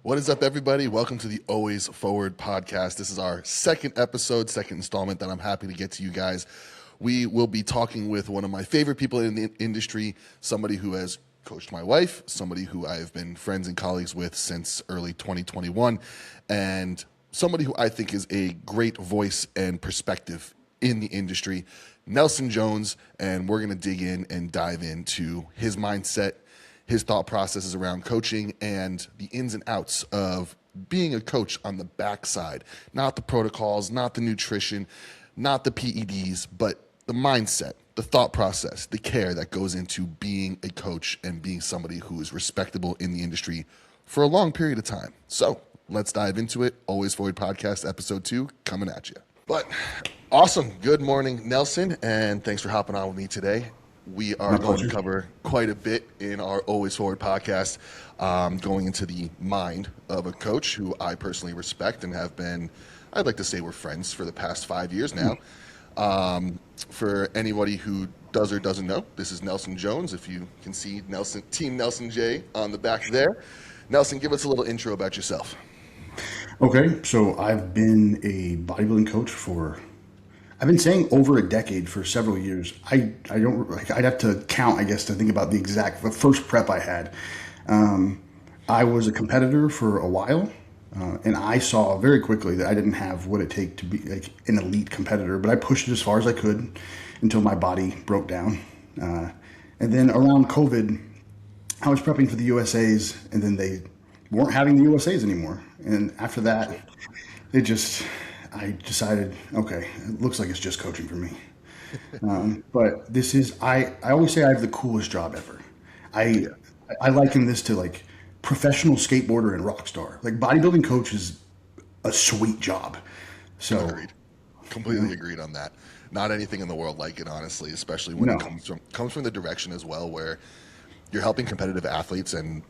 What is up, everybody? Welcome to the Always Forward podcast. This is our second episode, second installment that I'm happy to get to you guys. We will be talking with one of my favorite people in the industry, somebody who has coached my wife, somebody who I've been friends and colleagues with since early 2021, and somebody who I think is a great voice and perspective in the industry, Nelson Jones. And we're going to dig in and dive into his mindset, his thought processes around coaching, and the ins and outs of being a coach on the backside. Not the protocols, not the nutrition, not the PEDs, but the mindset, the thought process, the care that goes into being a coach and being somebody who is respectable in the industry for a long period of time. So let's dive into it. Always Forward Podcast, episode 2, coming at you. But awesome. Good morning, Nelson, and thanks for hopping on with me today. We are going to cover quite a bit in our Always Forward podcast, going into the mind of a coach who I personally respect and have been, I'd like to say we're friends for the past 5 years now. For anybody who does or doesn't know, this is Nelson Jones. If you can see Nelson, Team Nelson J on the back there. Nelson, give us a little intro about yourself. Okay, so I've been a bodybuilding coach I've been saying over a decade for several years. I don't like. I'd have to count, I guess, to think about the first prep I had. I was a competitor for a while, and I saw very quickly that I didn't have what it takes to be like an elite competitor. But I pushed it as far as I could until my body broke down. And then around COVID, I was prepping for the USA's, and then they weren't having the USA's anymore. And after that, I decided, okay, it looks like it's just coaching for me. But this is, I always say I have the coolest job ever. I liken this to like professional skateboarder and rock star. Like bodybuilding coach is a sweet job. So Agreed. Completely agreed on that. Not anything in the world like it, honestly, especially when it comes from the direction as well, where you're helping competitive athletes and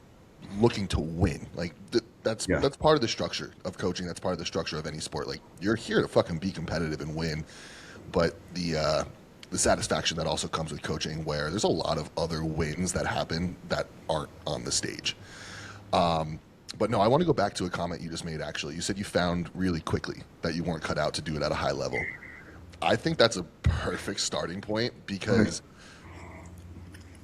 looking to win. Like that's part of the structure of coaching. That's part of the structure of any sport. Like you're here to fucking be competitive and win, but the satisfaction that also comes with coaching, where there's a lot of other wins that happen that aren't on the stage. But no, I want to go back to a comment you just made. Actually, you said you found really quickly that you weren't cut out to do it at a high level. I think that's a perfect starting point, because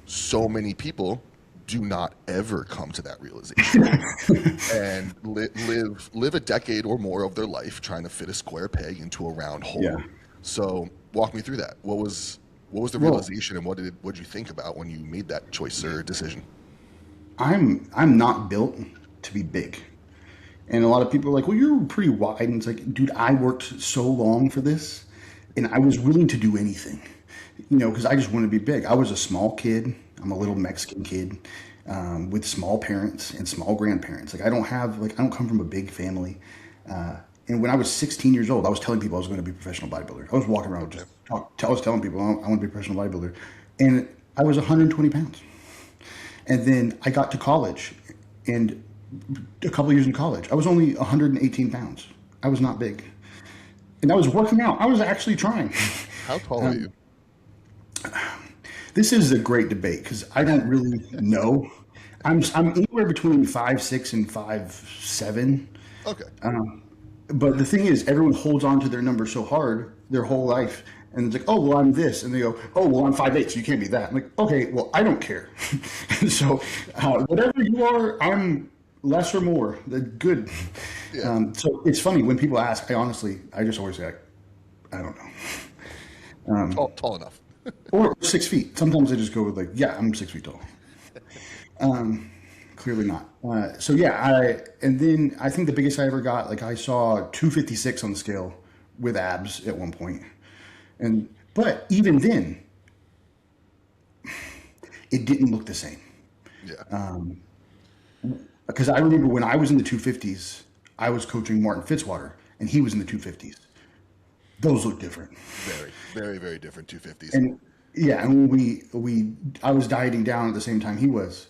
so many people do not ever come to that realization and live a decade or more of their life trying to fit a square peg into a round hole. Yeah. So walk me through that. What was the realization, and what did you think about when you made that choice or decision? I'm not built to be big. And a lot of people are like, well, you're pretty wide. And it's like, dude, I worked so long for this, and I was willing to do anything, because I just wanted to be big. I was a small kid. I'm a little Mexican kid with small parents and small grandparents. I don't come from a big family. And when I was 16 years old, I was telling people I was going to be a professional bodybuilder. I was walking around I was telling people I want to be a professional bodybuilder. And I was 120 pounds. And then I got to college, and a couple of years in college, I was only 118 pounds. I was not big. And I was working out. I was actually trying. How tall are you? This is a great debate because I don't really know. I'm anywhere between 5'6" and 5'7". Okay. But the thing is, everyone holds on to their number so hard their whole life, and it's like, oh well, I'm this, and they go, oh well, I'm 5'8", so you can't be that. I'm like, okay, well, I don't care. So whatever you are, I'm less or more. Good. Yeah. So it's funny when people ask. I just always say, I don't know. Tall enough. Or 6 feet. Sometimes I just go with I'm 6 feet tall. Clearly not. And then I think the biggest I ever got, I saw 256 on the scale with abs at one point. But even then, it didn't look the same. Yeah. Because I remember when I was in the 250s, I was coaching Martin Fitzwater, and he was in the 250s. Those look different. Very, very, very different 250s. And I was dieting down at the same time he was,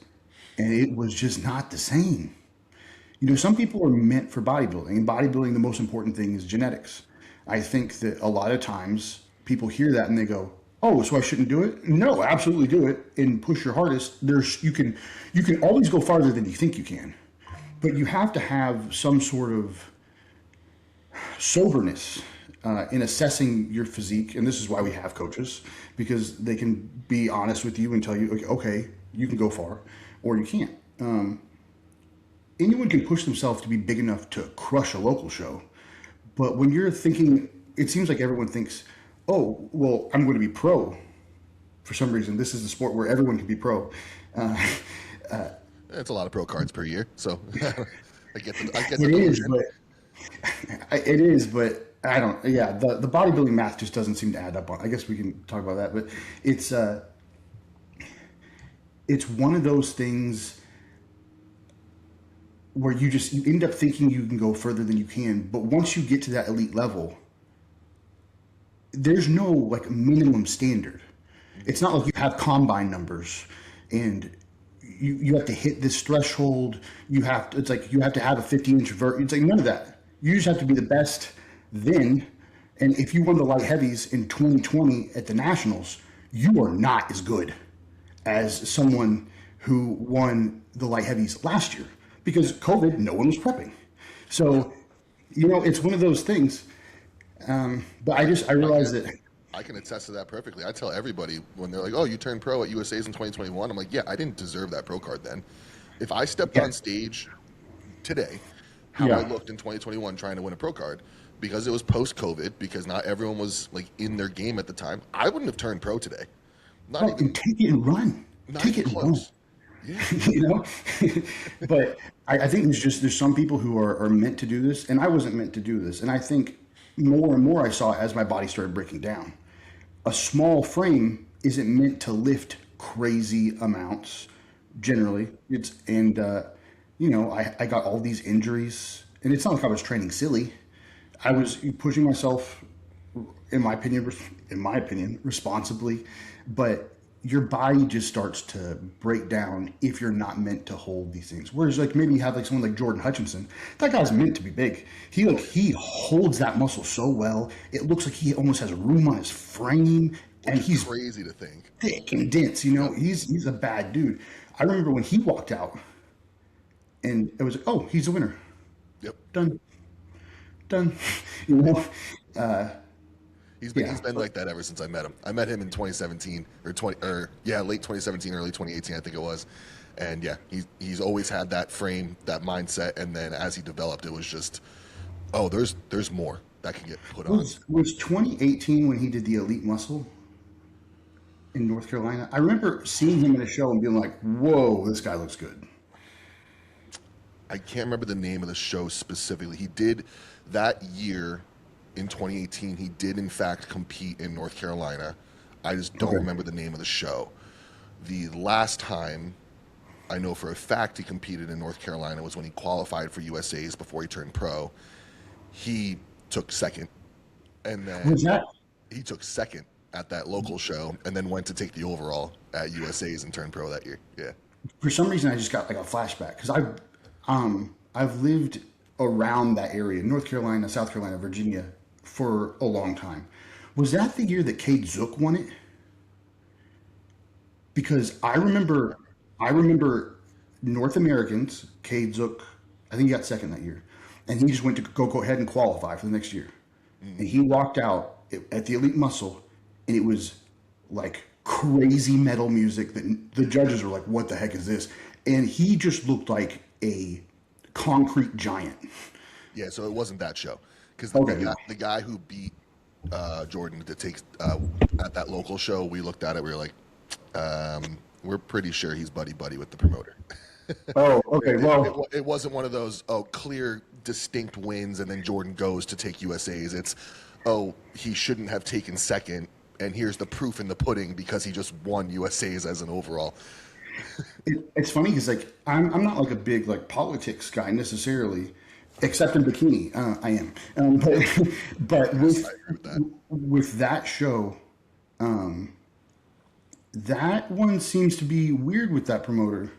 and it was just not the same. Some people are meant for bodybuilding, and bodybuilding, the most important thing is genetics. I think that a lot of times people hear that and they go, oh, so I shouldn't do it? No, absolutely do it and push your hardest. You can always go farther than you think you can. but you have to have some sort of soberness in assessing your physique, and this is why we have coaches, because they can be honest with you and tell you, okay, you can go far, or you can't. Anyone can push themselves to be big enough to crush a local show, but when you're thinking, it seems like everyone thinks, oh, well, I'm going to be pro. For some reason, this is the sport where everyone can be pro. It's a lot of pro cards per year, so I get the It is, delusion. but it is, but I don't. Yeah, the bodybuilding math just doesn't seem to add up. I guess we can talk about that, but it's one of those things where you end up thinking you can go further than you can, but once you get to that elite level, there's no like minimum standard. It's not like you have combine numbers and you have to hit this threshold. It's like you have to have a 50-inch vert. It's like none of that. You just have to be the best then. And if you won the light heavies in 2020 at the Nationals, you are not as good as someone who won the light heavies last year because COVID, no one was prepping. So, it's one of those things. But I realized that. I can attest to that perfectly. I tell everybody when they're like, "Oh, you turned pro at USA's in 2021." I'm like, "Yeah, I didn't deserve that pro card then. If I stepped on stage today, how I looked in 2021 trying to win a pro card, because it was post-COVID, because not everyone was like in their game at the time, I wouldn't have turned pro today. Not even And take it and run. not Take even it and run. close. Yeah, But I think there's some people who are meant to do this, and I wasn't meant to do this. And I think more and more I saw as my body started breaking down. A small frame isn't meant to lift crazy amounts. Generally, I got all these injuries, and it's not like I was training silly. I was pushing myself, in my opinion, responsibly, but your body just starts to break down if you're not meant to hold these things. Whereas like maybe you have like someone like Jordan Hutchinson, that guy's meant to be big. He holds that muscle so well. It looks like he almost has room on his frame, and he's crazy to think. thick and dense. He's a bad dude. I remember when he walked out, and it was like, oh, he's a winner. Yep. Done. You know, He's been like that ever since I met him. I met him in 2017 late 2017, early 2018, I think it was. And yeah, he's always had that frame, that mindset, and then as he developed, it was just, oh, there's more that can get put on. Was 2018 when he did the Elite Muscle in North Carolina? I remember seeing him in a show and being like, whoa, this guy looks good. I can't remember the name of the show specifically. He did that year in 2018. He did in fact compete in North Carolina. I just don't remember the name of the show. The last time I know for a fact he competed in North Carolina was when he qualified for USA's before he turned pro. He took second, and then he took second at that local show, and then went to take the overall at USA's and turned pro that year. Yeah. For some reason, I just got like a flashback because I've lived around that area, North Carolina, South Carolina, Virginia, for a long time. Was that the year that Cade Zook won it? Because I remember North Americans, Cade Zook, I think he got second that year, and he just went to go ahead and qualify for the next year. And he walked out at the Elite Muscle, and it was like crazy metal music that the judges were like, what the heck is this? And he just looked like a concrete giant. Yeah, so it wasn't that show. Because the guy who beat Jordan to take at that local show, we looked at it, we were like, we're pretty sure he's buddy-buddy with the promoter. Oh, okay. Well, it wasn't one of those, clear, distinct wins, and then Jordan goes to take USA's. It's, he shouldn't have taken second, and here's the proof in the pudding because he just won USA's as an overall. It's funny because like I'm not like a big like politics guy necessarily, except in bikini. I am, but with that show, that one seems to be weird with that promoter.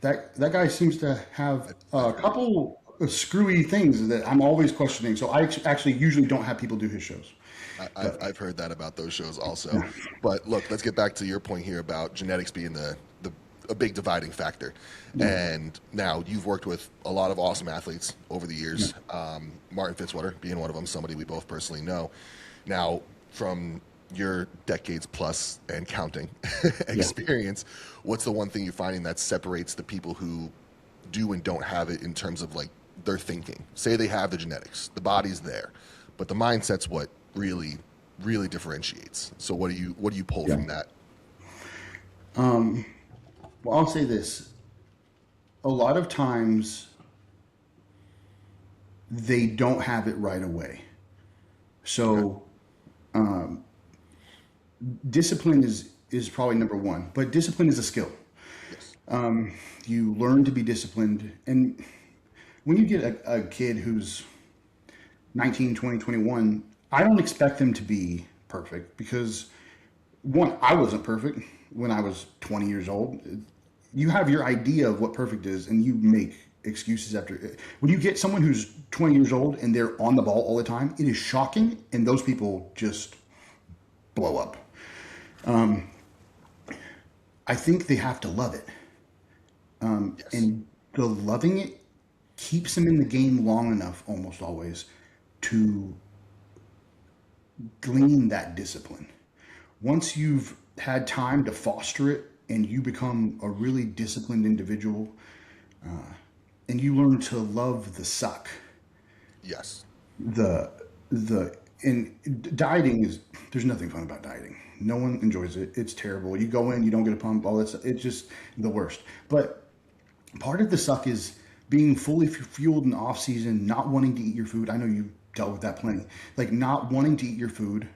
That guy seems to have a couple of screwy things that I'm always questioning. So I actually usually don't have people do his shows. I've heard that about those shows also. But look, let's get back to your point here about genetics being the a big dividing factor. And now you've worked with a lot of awesome athletes over the years. Martin Fitzwater being one of them, somebody we both personally know. Now, from your decades plus and counting experience, what's the one thing you're finding that separates the people who do and don't have it in terms of like their thinking? Say they have the genetics, the body's there, but the mindset's what really differentiates. So what do you pull from that? Well, I'll say this. A lot of times they don't have it right away. So discipline is probably number one, but discipline is a skill. Yes. You learn to be disciplined. And when you get a kid who's 19, 20, 21, I don't expect them to be perfect because one, I wasn't perfect when I was 20 years old. You have your idea of what perfect is and you make excuses after. When you get someone who's 20 years old and they're on the ball all the time, it is shocking, and those people just blow up. I think they have to love it. Yes. And the loving it keeps them in the game long enough, almost always, to glean that discipline. Once you've had time to foster it and you become a really disciplined individual, and you learn to love the suck, Yes. the and dieting is, there's nothing fun about dieting. No one enjoys it. It's terrible. You go in, you don't get a pump, all that stuff. It's just the worst. But part of the suck is being fully fueled in the off season, not wanting to eat your food. I know you've dealt with that plenty. Like not wanting to eat your food,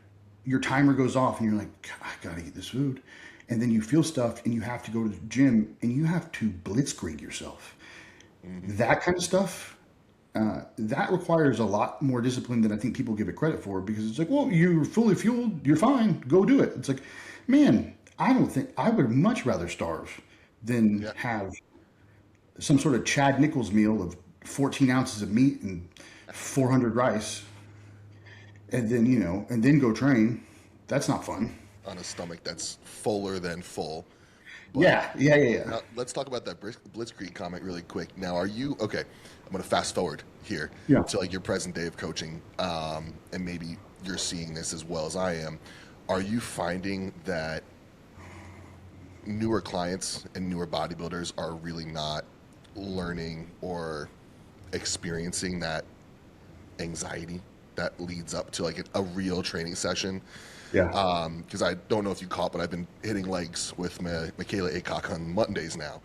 your timer goes off and you're like, I gotta eat this food. And then you feel stuffed and you have to go to the gym and you have to blitzkrieg yourself. That kind of stuff, that requires a lot more discipline than I think people give it credit for, because it's like, well, you're fully fueled, you're fine, go do it. It's like, man, I don't think, I would much rather starve than Yeah. have some sort of Chad Nichols meal of 14 ounces of meat and 400 rice and then, and then go train. That's not fun. On a stomach that's fuller than full. But Yeah. now, let's talk about that Blitzkrieg comment really quick. Now, are you okay? I'm going to fast forward here Yeah. to like your present day of coaching, and maybe you're seeing this as well as I am. Are you finding that newer clients and newer bodybuilders are really not learning or experiencing that anxiety that leads up to like a real training session? Yeah. Because I don't know if you caught, but I've been hitting legs with Michaela Aycock on Mondays now.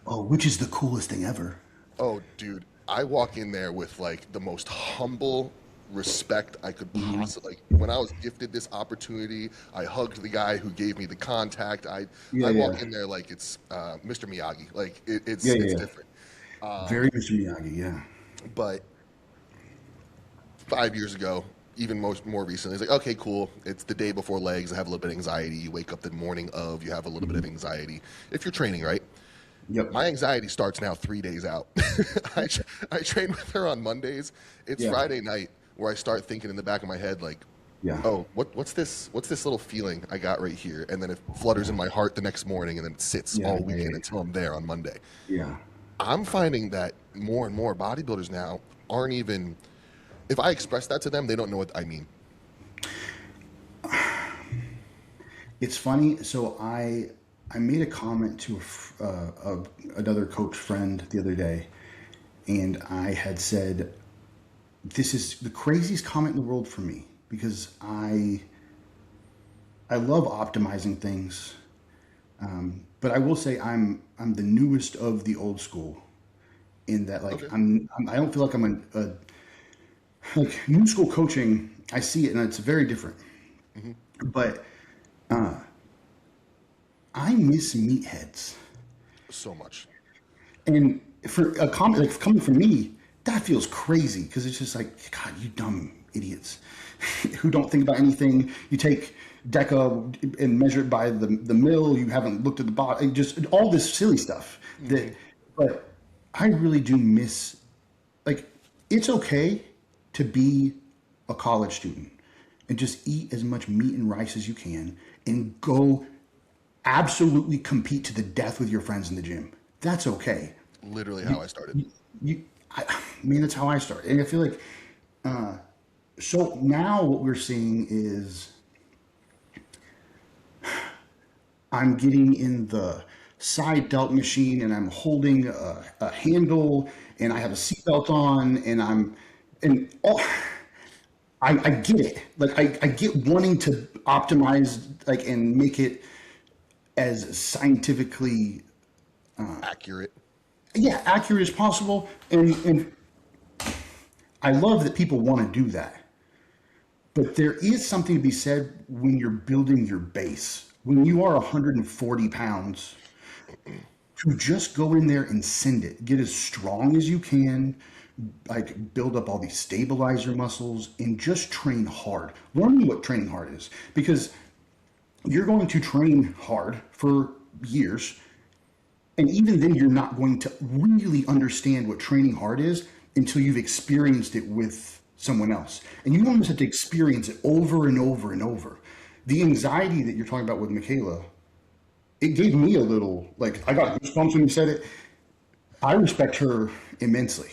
Oh, which is the coolest thing ever. Oh, dude, I walk in there with like the most humble respect I could possibly. Like when I was gifted this opportunity, I hugged the guy who gave me the contact. I walk in there like it's Mr. Miyagi. Like it's different. Very Mr. Miyagi, yeah. But 5 years ago, even more recently, it's like, okay, cool. It's the day before legs. I have a little bit of anxiety. You wake up the morning of, you have a little bit of anxiety. If you're training, right? Yep. My anxiety starts now 3 days out. I train with her on Mondays. It's Yeah. Friday night where I start thinking in the back of my head, like, Yeah. oh, what's this little feeling I got right here? And then it flutters in my heart the next morning, and then it sits Yeah, all yeah, weekend yeah. until I'm there on Monday. Yeah. I'm finding that more and more bodybuilders now aren't even, if I express that to them, they don't know what I mean. It's funny. So I made a comment to another coach friend the other day, and I had said, "This is the craziest comment in the world for me because I love optimizing things, but I will say I'm the newest of the old school, in that like Okay. I don't feel like I'm a like new school coaching. I see it and it's very different, but I miss meatheads. So much. And for a comment like coming from me, that feels crazy because it's just like, God, you dumb idiots who don't think about anything. You take DECA and measure it by the mill. You haven't looked at the bottom. Just all this silly stuff. But I really do miss. Like, it's okay to be a college student and just eat as much meat and rice as you can and go absolutely compete to the death with your friends in the gym. That's okay. Literally how I started. You, I mean, that's how I started. And I feel like, so now what we're seeing is I'm getting in the side delt machine and I'm holding a handle and I have a seatbelt on and and all, I get it. Like I get wanting to optimize like and make it as scientifically, Accurate. yeah, accurate as possible. And I love that people want to do that. But there is something to be said when you're building your base. When you are 140 pounds, to just go in there and send it, get as strong as you can, like build up all these stabilizer muscles and just train hard. Learn what training hard is because you're going to train hard for years. And even then, you're not going to really understand what training hard is until you've experienced it with someone else. And you almost have to experience it over and over and over. The anxiety that you're talking about with Michaela, it gave me a little, like, I got goosebumps when you said it. I respect her immensely.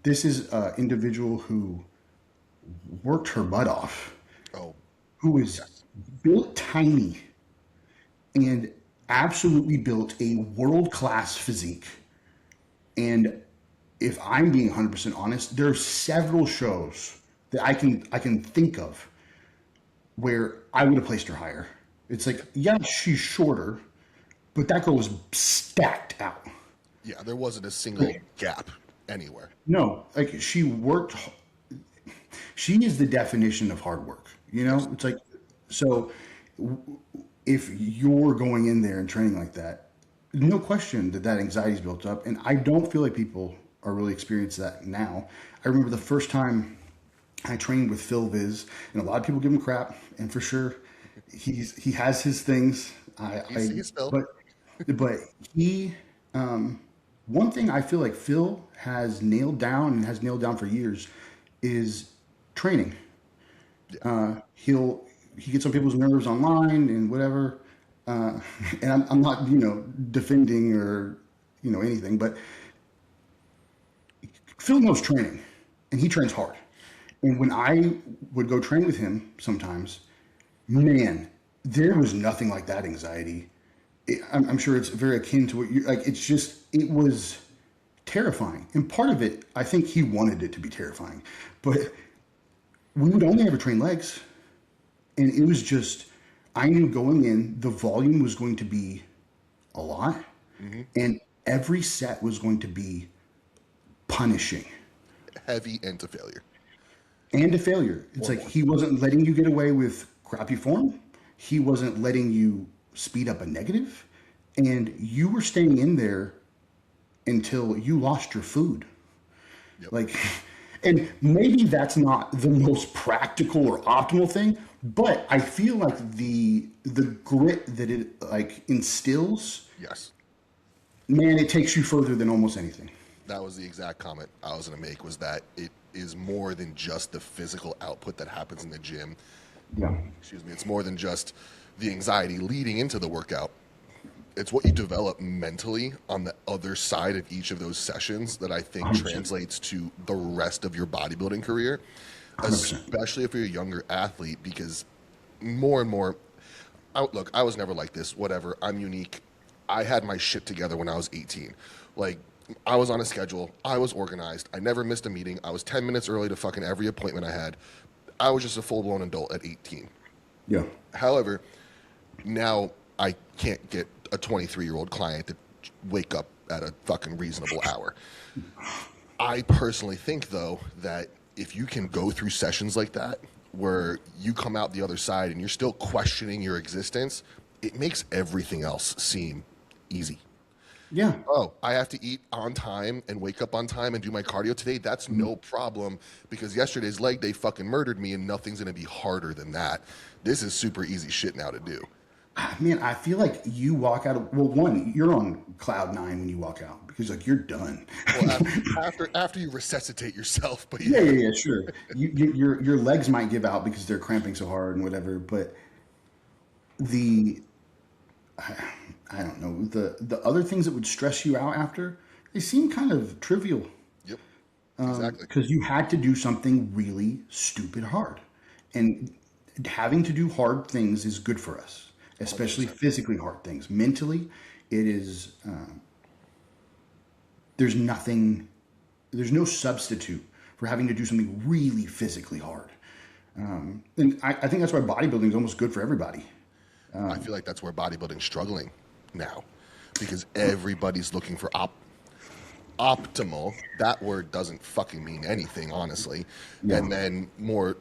This is an individual who worked her butt off, Oh, who is yes. built tiny and absolutely built a world-class physique. And if I'm being 100% honest, there are several shows that I can think of where I would have placed her higher. It's like, yeah, she's shorter, but that girl was stacked out. Yeah, there wasn't a single gap anywhere. No, like she worked. She is the definition of hard work. You know, it's like so. If you're going in there and training like that, no question that that anxiety is built up, and I don't feel like people are really experiencing that now. I remember the first time I trained with Phil Viz, and a lot of people give him crap, and for sure, he has his things. He's Phil. But he one thing I feel like Phil has nailed down and has nailed down for years is training. He gets on people's nerves online and whatever. And I'm not defending or anything, but Phil knows training, and he trains hard. And when I would go train with him, sometimes, man, there was nothing like that anxiety. I'm sure it's very akin to what you like. It's just it was terrifying, and part of it, I think he wanted it to be terrifying, but we would only ever train legs. And it was just, I knew going in, the volume was going to be a lot. And every set was going to be punishing. Heavy and to failure. And a failure. It's like he wasn't letting you get away with crappy form. He wasn't letting you speed up a negative. And you were staying in there until you lost your food. Yep. Like, and maybe that's not the most practical or optimal thing, but I feel like the grit that it like instills, Yes. man, it takes you further than almost anything. That was the exact comment I was going to make, was that it is more than just the physical output that happens in the gym. Yeah. Excuse me. It's more than just the anxiety leading into the workout. It's what you develop mentally on the other side of each of those sessions that I think 100%. translates to the rest of your bodybuilding career, 100%. especially if you're a younger athlete, because more and more, look, I was never like this, whatever, I'm unique. I had my shit together when I was 18. Like, I was on a schedule, I was organized, I never missed a meeting, I was 10 minutes early to fucking every appointment I had. I was just a full-blown adult at 18. Yeah. However, now I can't get a 23-year-old client to wake up at a fucking reasonable hour. I personally think, though, that if you can go through sessions like that, where you come out the other side and you're still questioning your existence, it makes everything else seem easy. Yeah. Oh, I have to eat on time and wake up on time and do my cardio today. That's no problem, because yesterday's leg day fucking murdered me, and nothing's going to be harder than that. This is super easy shit now to do. Man, I feel like you walk out of, well, one, you're on cloud nine when you walk out because like you're done. Well, after you resuscitate yourself, but Yeah, sure. Your legs might give out because they're cramping so hard and whatever, but the I don't know, the other things that would stress you out after, they seem kind of trivial Yep. Exactly. because you had to do something really stupid hard. And having to do hard things is good for us, especially 100%. physically hard things. Mentally, it is, there's nothing, there's no substitute for having to do something really physically hard. And I think that's why bodybuilding is almost good for everybody. I feel like that's where bodybuilding's struggling now because everybody's looking for optimal. That word doesn't fucking mean anything, honestly. Yeah. And then more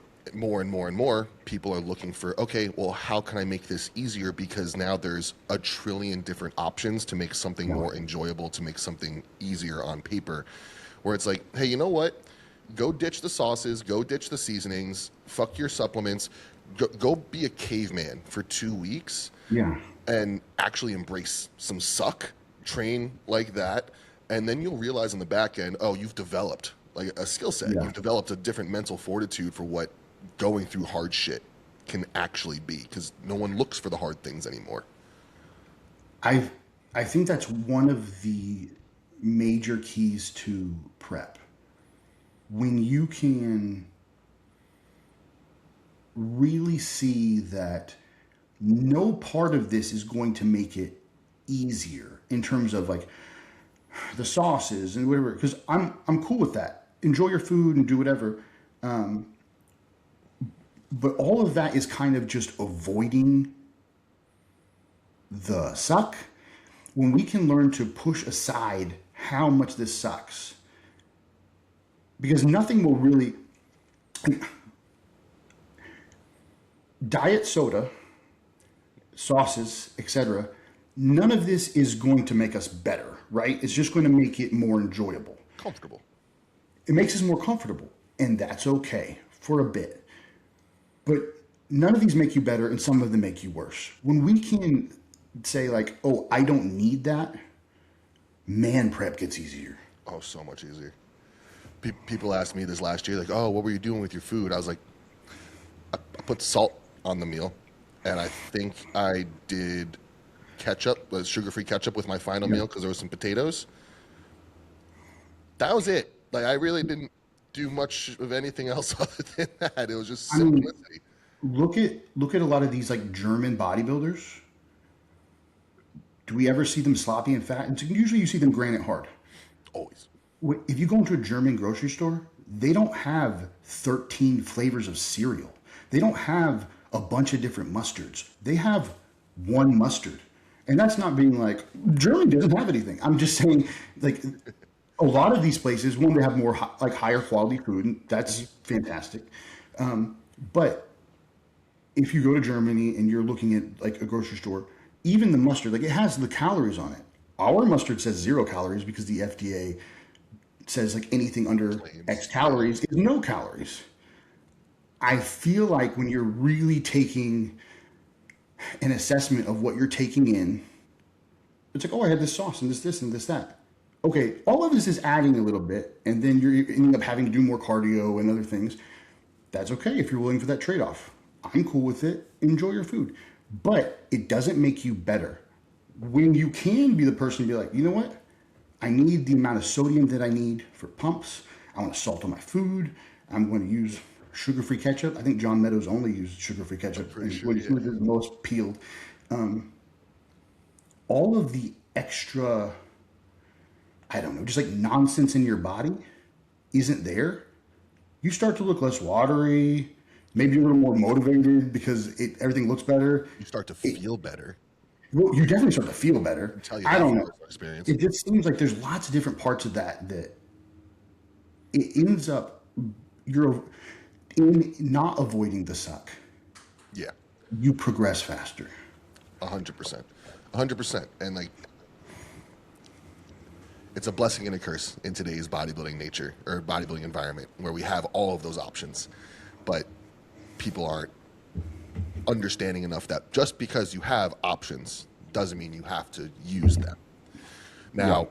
people are looking for, okay, well, how can I make this easier? Because now there's a trillion different options to make something more enjoyable, to make something easier on paper. Where it's like, hey, you know what? Go ditch the sauces, go ditch the seasonings, fuck your supplements, go be a caveman for 2 weeks Yeah. and actually embrace some suck, train like that, and then you'll realize on the back end, oh, you've developed like a skill set. Yeah. You've developed a different mental fortitude for what going through hard shit can actually be because no one looks for the hard things anymore. I think that's one of the major keys to prep. When you can really see that no part of this is going to make it easier in terms of like the sauces and whatever, because I'm cool with that. Enjoy your food and do whatever. But all of that is kind of just avoiding the suck. When we can learn to push aside how much this sucks, because nothing will really, diet soda, sauces, etc. None of this is going to make us better, right? It's just going to make it more enjoyable. Comfortable. It makes us more comfortable, and that's okay for a bit. But none of these make you better, and some of them make you worse. When we can say like, "Oh, I don't need that," man, prep gets easier. Oh, so much easier. People asked me this last year, like, oh, what were you doing with your food? I was like, I put salt on the meal, and I think I did ketchup, sugar-free ketchup with my final meal because there was some potatoes. That was it. Like, I really didn't do much of anything else other than that. It was just I mean, simplicity. look at a lot of these like German bodybuilders. Do we ever see them sloppy and fat? And so usually you see them granite hard. Always. If you go into a German grocery store, they don't have 13 flavors of cereal. They don't have a bunch of different mustards. They have one mustard. And that's not being like, Germany doesn't have anything. I'm just saying, like, a lot of these places, one, they have more like higher quality food, and that's fantastic. But if you go to Germany and you're looking at like a grocery store, even the mustard, like it has the calories on it. Our mustard says 0 calories because the FDA says like anything under Claims. X calories is no calories. I feel like when you're really taking an assessment of what you're taking in, it's like, oh, I had this sauce and this and this, that. Okay, all of this is adding a little bit, and then you're ending up having to do more cardio and other things. That's okay if you're willing for that trade-off. I'm cool with it. Enjoy your food. But it doesn't make you better. When you can be the person to be like, you know what? I need the amount of sodium that I need for pumps. I want to salt on my food. I'm going to use sugar-free ketchup. I think John Meadows only used sugar-free ketchup pretty sure, when he was the most peeled. All of the extra, I don't know, just like nonsense in your body isn't there. You start to look less watery. Maybe you're a little more motivated because everything looks better. You start to feel better. Well, you definitely start to feel better. Tell you I that don't from know. personal experience. It just seems like there's lots of different parts of that it ends up you're in not avoiding the suck. Yeah, You progress faster. 100%, 100%, and like, it's a blessing and a curse in today's bodybuilding nature or bodybuilding environment where we have all of those options, but people aren't understanding enough that just because you have options doesn't mean you have to use them. Now,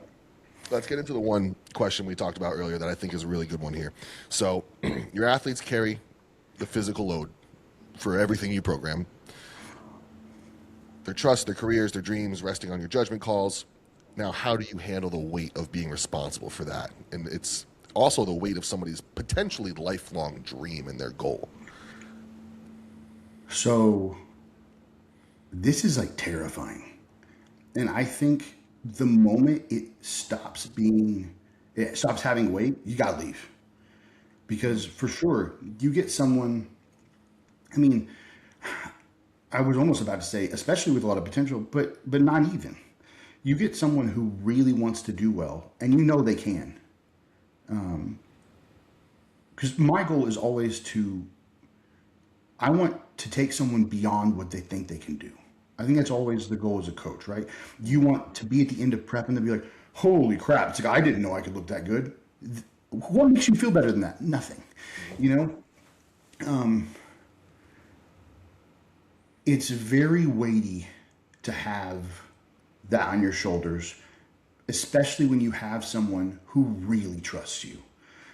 let's get into the one question we talked about earlier that I think is a really good one here. So, your athletes carry the physical load for everything you program. their trust, their careers, their dreams resting on your judgment calls. Now, how do you handle the weight of being responsible for that? And it's also the weight of somebody's potentially lifelong dream and their goal. So this is like terrifying. And I think the moment it stops having weight, you got to leave. Because for sure, you get someone, I mean, I was almost about to say, especially with a lot of potential, but not even. You get someone who really wants to do well, and you know they can. Because my goal is always I want to take someone beyond what they think they can do. I think that's always the goal as a coach, right? You want to be at the end of prep and to be like, holy crap, it's like, I didn't know I could look that good. What makes you feel better than that? Nothing. You know? It's very weighty to have that on your shoulders, especially when you have someone who really trusts you.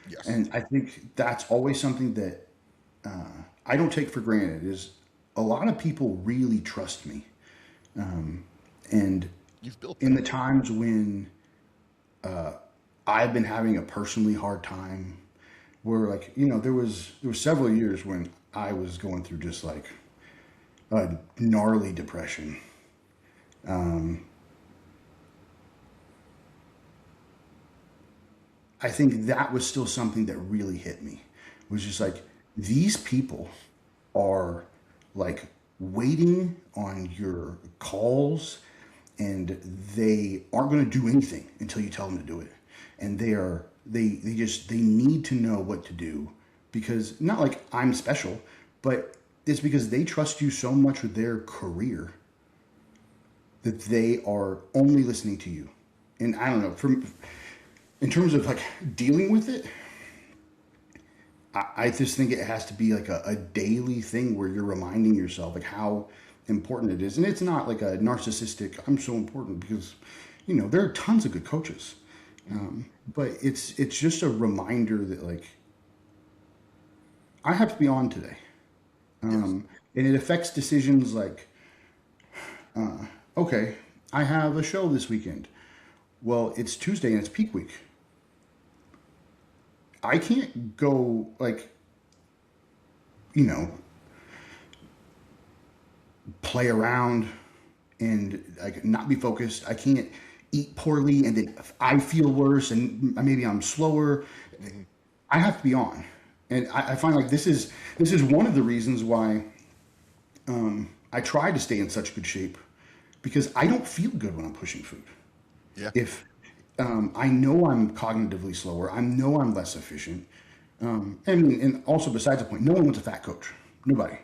Yes. And I think that's always something that I don't take for granted is a lot of people really trust me. And You've built in that. the times when I've been having a personally hard time, where like, there was several years when I was going through just like a gnarly depression. I think that was still something that really hit me. It was just like these people are like waiting on your calls and they aren't going to do anything until you tell them to do it. And they need to know what to do because not like I'm special, but it's because they trust you so much with their career that they are only listening to you. And I don't know, in terms of like dealing with it, I just think it has to be like a daily thing where you're reminding yourself like how important it is. And it's not like a narcissistic, I'm so important because, there are tons of good coaches. But it's just a reminder that like, I have to be on today. Yes. And it affects decisions like, okay, I have a show this weekend. Well, it's Tuesday and it's peak week. I can't go like, play around and like not be focused. I can't eat poorly and then I feel worse and maybe I'm slower. I have to be on. And I find like this is one of the reasons why I try to stay in such good shape because I don't feel good when I'm pushing food. Yeah. If I know I'm cognitively slower, I know I'm less efficient. And also besides the point, no one wants a fat coach. Nobody.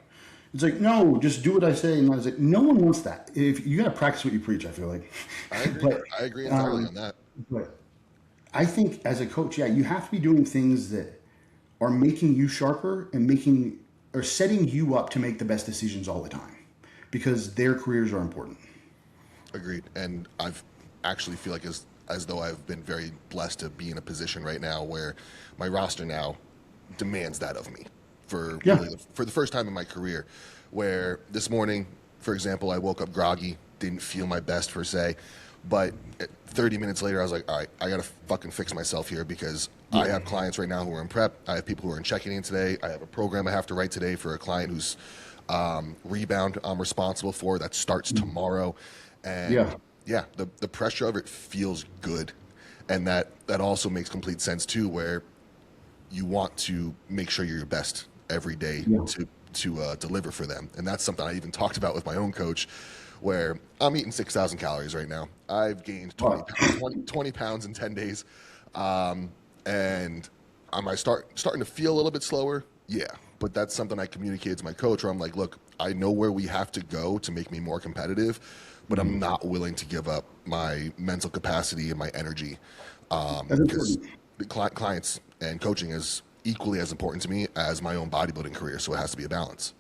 It's like, no, just do what I say. And I was like, no one wants that. If you got to practice what you preach, I feel like. I agree. But I agree entirely on that. but I think as a coach, yeah, you have to be doing things that are making you sharper and setting you up to make the best decisions all the time because their careers are important. Agreed. And I've actually feel like as though I've been very blessed to be in a position right now where my roster now demands that of me for Yeah. really for the first time in my career. Where this morning, for example, I woke up groggy, didn't feel my best per se, but 30 minutes later, I was like, all right, I got to fucking fix myself here because I have clients right now who are in prep. I have people who are in checking in today. I have a program I have to write today for a client who's rebound I'm responsible for that starts tomorrow. And Yeah. yeah, the pressure of it feels good. And that also makes complete sense too, where you want to make sure you're your best every day Yeah. to deliver for them. And that's something I even talked about with my own coach, where I'm eating 6,000 calories right now. I've gained 20 pounds in 10 days. And am I starting to feel a little bit slower? Yeah. But that's something I communicated to my coach where I'm like, look, I know where we have to go to make me more competitive, but I'm not willing to give up my mental capacity and my energy That's because important. the clients and coaching is equally as important to me as my own bodybuilding career. So it has to be a balance.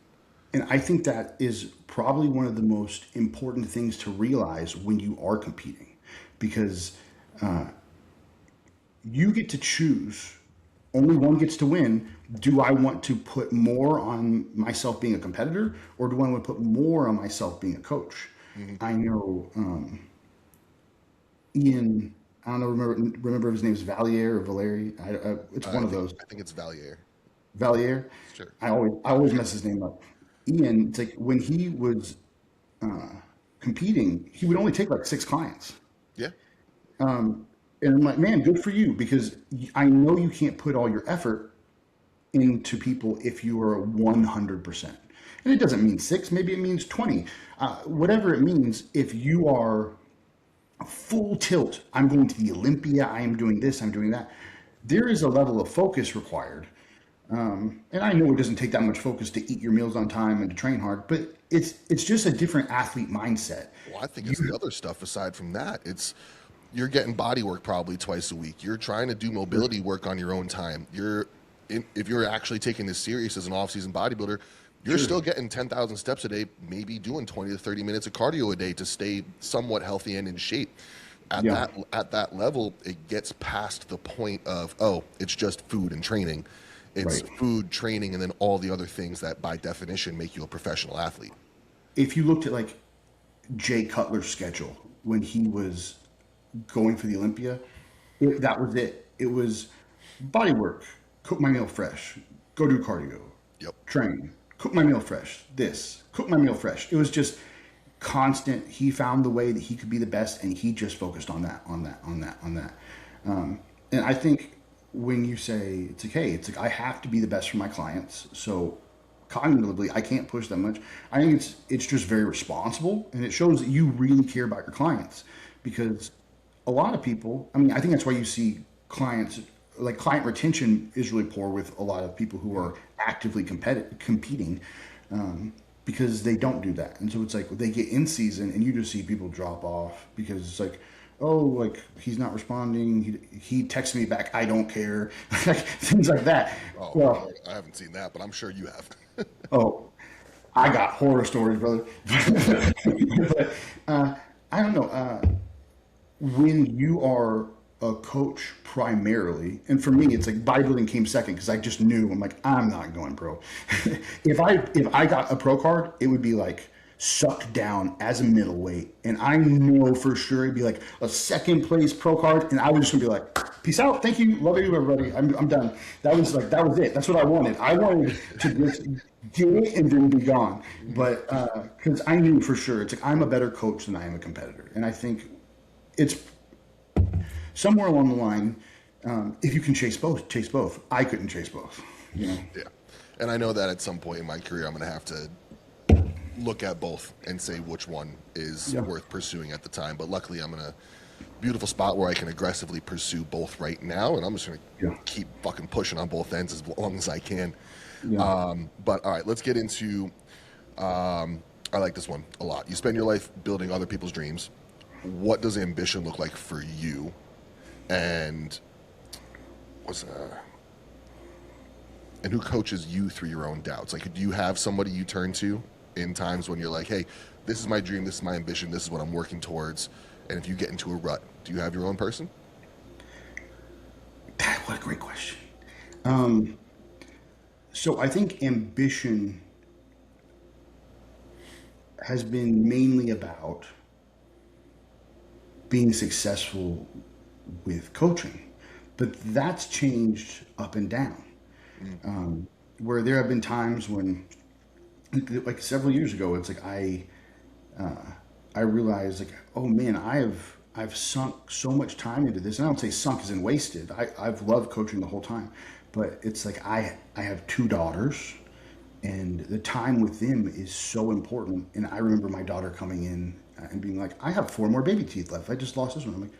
And I think that is probably one of the most important things to realize when you are competing because you get to choose. Only one gets to win. Do I want to put more on myself being a competitor or do I want to put more on myself being a coach? I know Ian. I don't know. Remember if his name is Valier or Valeri. It's one I of think those. I think it's Valier. Valier. Sure. I always mess his name up. Ian. It's like when he was competing, he would only take like 6 clients. Yeah. And I'm like, man, good for you because I know you can't put all your effort into people if you are 100%. And it doesn't mean 6, maybe it means 20. Whatever it means, if you are full tilt, I'm going to the Olympia, I am doing this, I'm doing that, there is a level of focus required. And I know it doesn't take that much focus to eat your meals on time and to train hard, but it's just a different athlete mindset. Well, I think You, it's the other stuff aside from that. It's you're getting body work probably twice a week. You're trying to do mobility work on your own time. If you're actually taking this serious as an off-season bodybuilder, you're sure, still getting 10,000 steps a day, maybe doing 20 to 30 minutes of cardio a day to stay somewhat healthy and in shape. yeah. At that level, it gets past the point of, oh, it's just food and training. It's Right. food, training, and then all the other things that by definition make you a professional athlete. If you looked at like Jay Cutler's schedule when he was going for the Olympia, that was it. It was body work, cook my meal fresh, go do cardio, Yep. train, cook my meal fresh, this, cook my meal fresh. It was just constant. He found the way that he could be the best and he just focused on that, on that, on that, on that. And I think when you say it's like, hey, it's like I have to be the best for my clients. So cognitively, I can't push that much. I think it's just very responsible, and it shows that you really care about your clients. Because a lot of people, I mean, I think that's why you see clients like client retention is really poor with a lot of people who are actively competing. Because they don't do that. And so it's like they get in season and you just see people drop off because it's like, oh, like he's not responding. He texts me back, I don't care. Like, things like that. Oh, Well, I haven't seen that, but I'm sure you have. oh, I got horror stories, brother. But I don't know. When you are a coach primarily, and for me, it's like bodybuilding came second because I just knew I'm like I'm not going pro. If I got a pro card, it would be like sucked down as a middleweight, and I know for sure it'd be like a second place pro card, and I was just gonna be like, peace out, thank you, love you, everybody, I'm done. That was it. That's what I wanted. I wanted to just do it and then be gone. But because I knew for sure, it's like I'm a better coach than I am a competitor, and I think it's somewhere along the line, if you can chase both, chase both. I couldn't chase both. You know? Yeah. And I know that at some point in my career, I'm going to have to look at both and say which one is Yeah. worth pursuing at the time. But luckily, I'm in a beautiful spot where I can aggressively pursue both right now. And I'm just going to Yeah. keep fucking pushing on both ends as long as I can. Yeah. But all right, let's get into. I like this one a lot. You spend your life building other people's dreams. What does ambition look like for you? And what's and who coaches you through your own doubts? Like, do you have somebody you turn to in times when you're like, hey, this is my dream, this is my ambition, this is what I'm working towards? And if you get into a rut, do you have your own person? What a great question. So I think ambition has been mainly about being successful with coaching, but that's changed up and down. Where there have been times when, like several years ago, it's like I realized like, oh man, I've sunk so much time into this, and I don't say sunk as in wasted. I've loved coaching the whole time, but it's like I have 2 daughters, and the time with them is so important. And I remember my daughter coming in and being like, I have 4 more baby teeth left. I just lost this one. I'm like,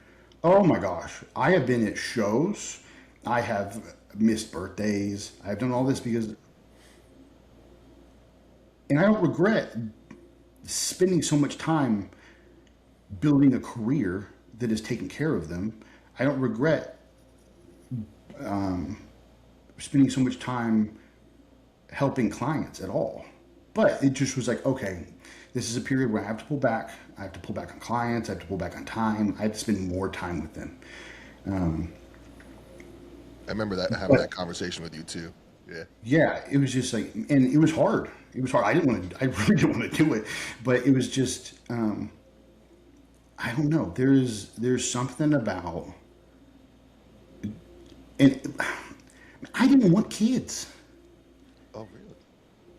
oh my gosh. I have been at shows. I have missed birthdays. I've done all this because, and I don't regret spending so much time building a career that has taken care of them. I don't regret spending so much time helping clients at all. But it just was like, okay, this is a period where I have to pull back. I have to pull back on clients. I have to pull back on time. I have to spend more time with them. I remember that having that conversation with you too. Yeah. Yeah, it was just like, and it was hard. It was hard. I didn't want to. I really didn't want to do it, but it was just. I don't know. There's something about, and I didn't want kids Oh, really?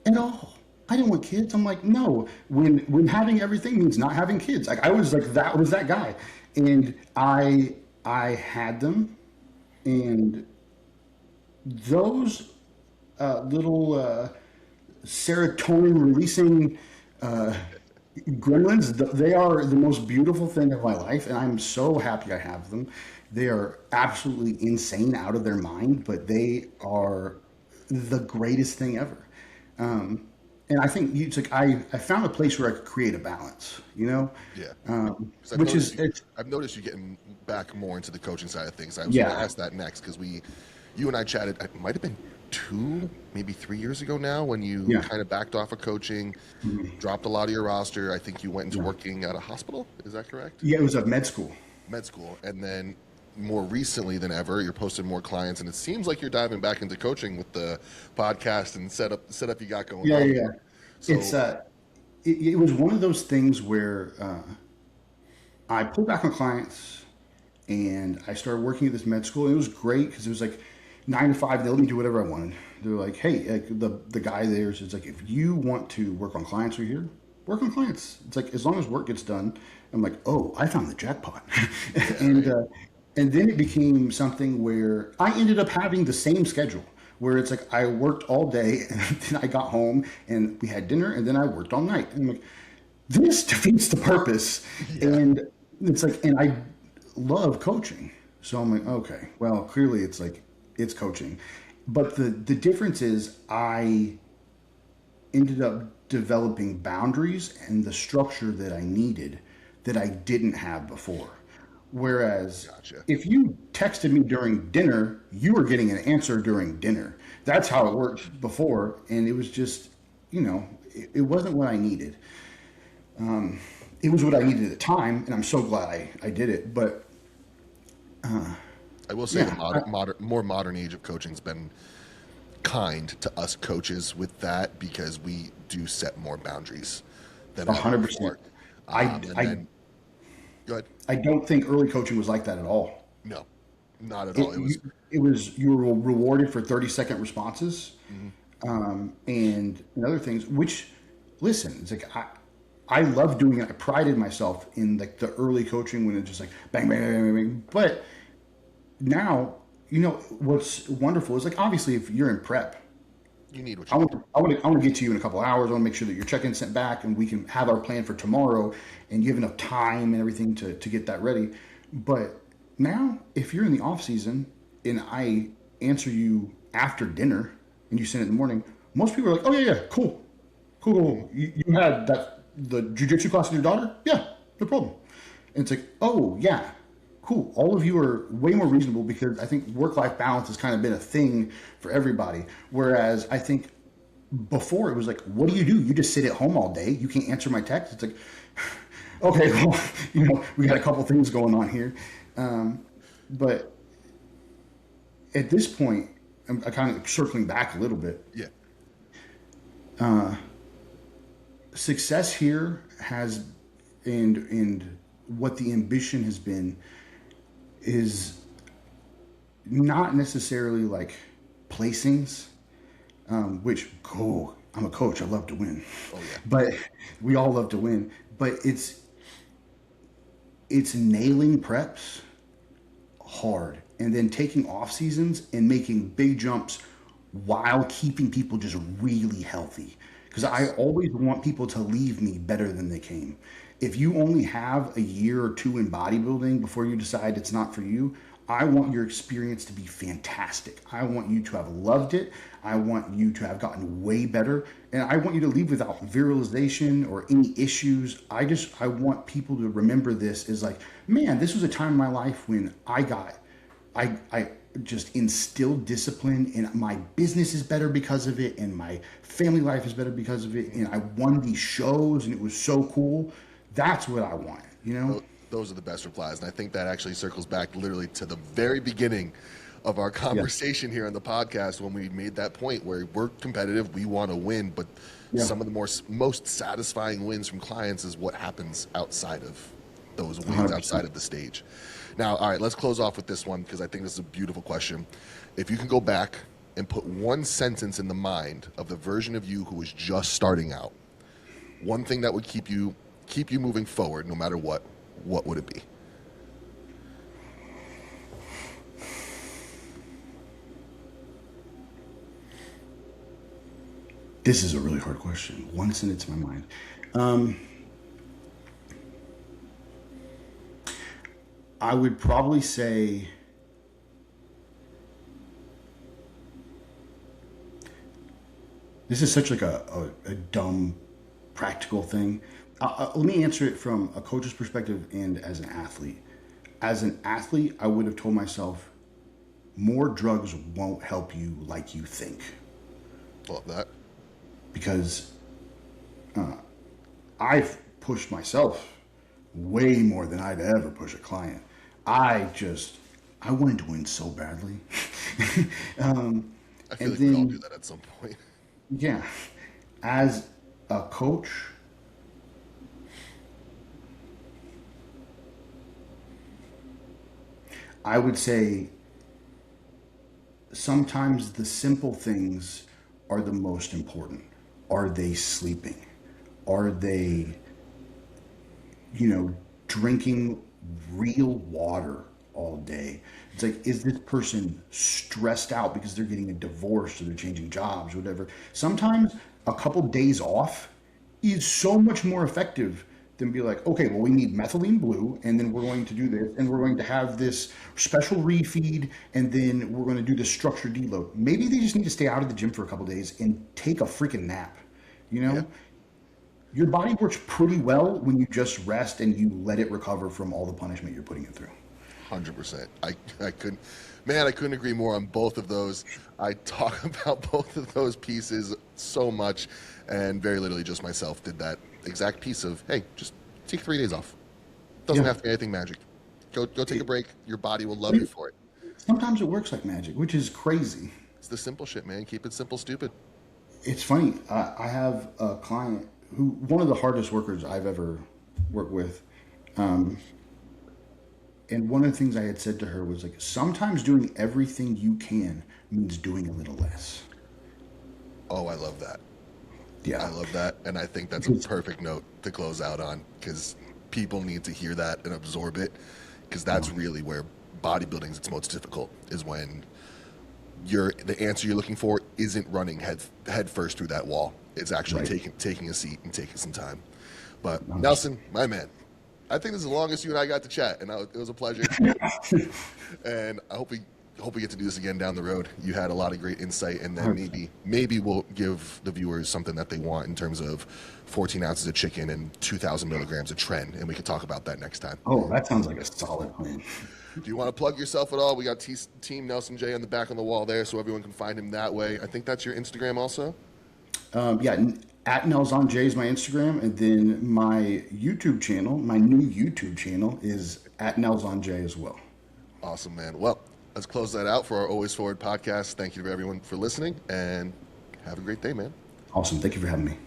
at all. I didn't want kids. I'm like, no. When having everything means not having kids. Like I was like that was that guy, and I had them, and those little serotonin releasing gremlins, they are the most beautiful thing of my life, and I'm so happy I have them. They are absolutely insane, out of their mind, but they are the greatest thing ever. And I think it's like I found a place where I could create a balance, Yeah. 'Cause which is it's I've noticed you getting back more into the coaching side of things. I was going to yeah, ask that next because you and I chatted. It might have been 2, maybe 3 years ago now when you yeah, kind of backed off of coaching, dropped a lot of your roster. I think you went into yeah, working at a hospital. Is that correct? yeah. It was a med school. Med school, and then more recently than ever, you're posting more clients, and it seems like you're diving back into coaching with the podcast and setup you got going Yeah, on yeah, there. yeah. It's So it was one of those things where I pulled back on clients and I started working at this med school. It was great because it was like 9 to 5. They let me do whatever I wanted. They're like, hey, like the guy there is like, if you want to work on clients over here, work on clients. It's like as long as work gets done. I'm like, oh, I found the jackpot, yeah, and right. and then it became something where I ended up having the same schedule. Where it's like I worked all day and then I got home and we had dinner and then I worked all night. And I'm like, this defeats the purpose. Yeah, And it's like, and I love coaching. So I'm like, okay, well, clearly it's like, it's coaching. But the difference is I ended up developing boundaries and the structure that I needed that I didn't have before. Whereas gotcha. if you texted me during dinner, you were getting an answer during dinner. That's how it worked before. And it was just, it wasn't what I needed. It was what I needed at the time. And I'm so glad I did it. But I will say the yeah, more modern age of coaching has been kind to us coaches with that because we do set more boundaries than ever 100%. before. I, And I, then go ahead. I don't think early coaching was like that at all. No, not at all. It, It was you, it was, you were rewarded for 30-second responses. mhm, And other things. Which, listen, it's like I love doing it. I prided myself in like the early coaching when it's just like bang, bang, bang, bang, bang. But now, what's wonderful is like obviously if you're in prep, you need what I you want need. to, I want to, I want to get to you in a couple of hours. I want to make sure that your check-in sent back and we can have our plan for tomorrow and you have enough time and everything to get that ready. But now, if you're in the off season and I answer you after dinner and you send it in the morning, most people are like, oh yeah, yeah, cool, cool, cool, cool. You had the jujitsu class with your daughter? Yeah, no problem. And it's like, oh yeah, cool. All of you are way more reasonable because I think work-life balance has kind of been a thing for everybody. Whereas I think before it was like, what do? You just sit at home all day. You can't answer my text. It's like, okay, well, we got a couple things going on here. But at this point, I kind of circling back a little bit. Yeah, Success here has, and what the ambition has been, is not necessarily like placings, which cool. I'm a coach. I love to win, oh yeah, but we all love to win. But it's nailing preps hard and then taking off seasons and making big jumps while keeping people just really healthy. Because I yes, always want people to leave me better than they came. If you only have a year or two in bodybuilding before you decide it's not for you, I want your experience to be fantastic. I want you to have loved it. I want you to have gotten way better. And I want you to leave without virilization or any issues. I want people to remember this as like, man, this was a time in my life when I just instilled discipline and my business is better because of it and my family life is better because of it and I won these shows and it was so cool. That's what I want. those are the best replies, and I think that actually circles back literally to the very beginning of our conversation here on the podcast when we made that point where we're competitive, we want to win, but some of the most satisfying wins from clients is what happens outside of those wins, 100%. outside of the stage. Now, all right, let's close off with this one because I think this is a beautiful question. If you can go back and put one sentence in the mind of the version of you who was just starting out, one thing that would keep you moving forward no matter what would it be? This is a really hard question. One sentence in my mind. I would probably say this is such like a dumb practical thing. Let me answer it from a coach's perspective and as an athlete. As an athlete, I would have told myself, more drugs won't help you like you think. Love that. Because I've pushed myself way more than I'd ever push a client. I wanted to win so badly. I feel like we all do that at some point. Yeah, as a coach, I would say sometimes the simple things are the most important. Are they sleeping? Are they, drinking real water all day? It's like, is this person stressed out because they're getting a divorce or they're changing jobs or whatever? Sometimes a couple days off is so much more effective than be like, okay, well, we need methylene blue, and then we're going to do this, and we're going to have this special refeed, and then we're going to do the structured deload. Maybe they just need to stay out of the gym for a couple days and take a freaking nap. Yeah. Your body works pretty well when you just rest and you let it recover from all the punishment you're putting it through. 100%. I couldn't agree more on both of those. I talk about both of those pieces so much, and very literally just myself did that exact piece of, hey, just take 3 days off. Doesn't have to be anything magic. Go take a break. Your body will love you for it. Sometimes it works like magic, which is crazy. It's the simple shit, man. Keep it simple, stupid. It's funny. I have a client who, one of the hardest workers I've ever worked with. And one of the things I had said to her was like, sometimes doing everything you can means doing a little less. Oh, I love that. Yeah. I love that. And I think that's a perfect note to close out on because people need to hear that and absorb it because that's really where bodybuilding is its most difficult is when the answer you're looking for isn't running head first through that wall. It's actually taking a seat and taking some time. But Nelson, my man, I think this is the longest you and I got to chat, and it was a pleasure. And I hope we get to do this again down the road. You had a lot of great insight, and then maybe we'll give the viewers something that they want in terms of 14 ounces of chicken and 2,000 milligrams of Tren, and we can talk about that next time. Oh, that sounds like a solid plan. Do you want to plug yourself at all? We got Team Nelson J on the back on the wall there, so everyone can find him that way. I think that's your Instagram also? At Nelson J is my Instagram, and then my YouTube channel, my new YouTube channel, is at Nelson J as well. Awesome, man. Well, let's close that out for our Always Forward podcast. Thank you to everyone for listening, and have a great day, man. Awesome. Thank you for having me.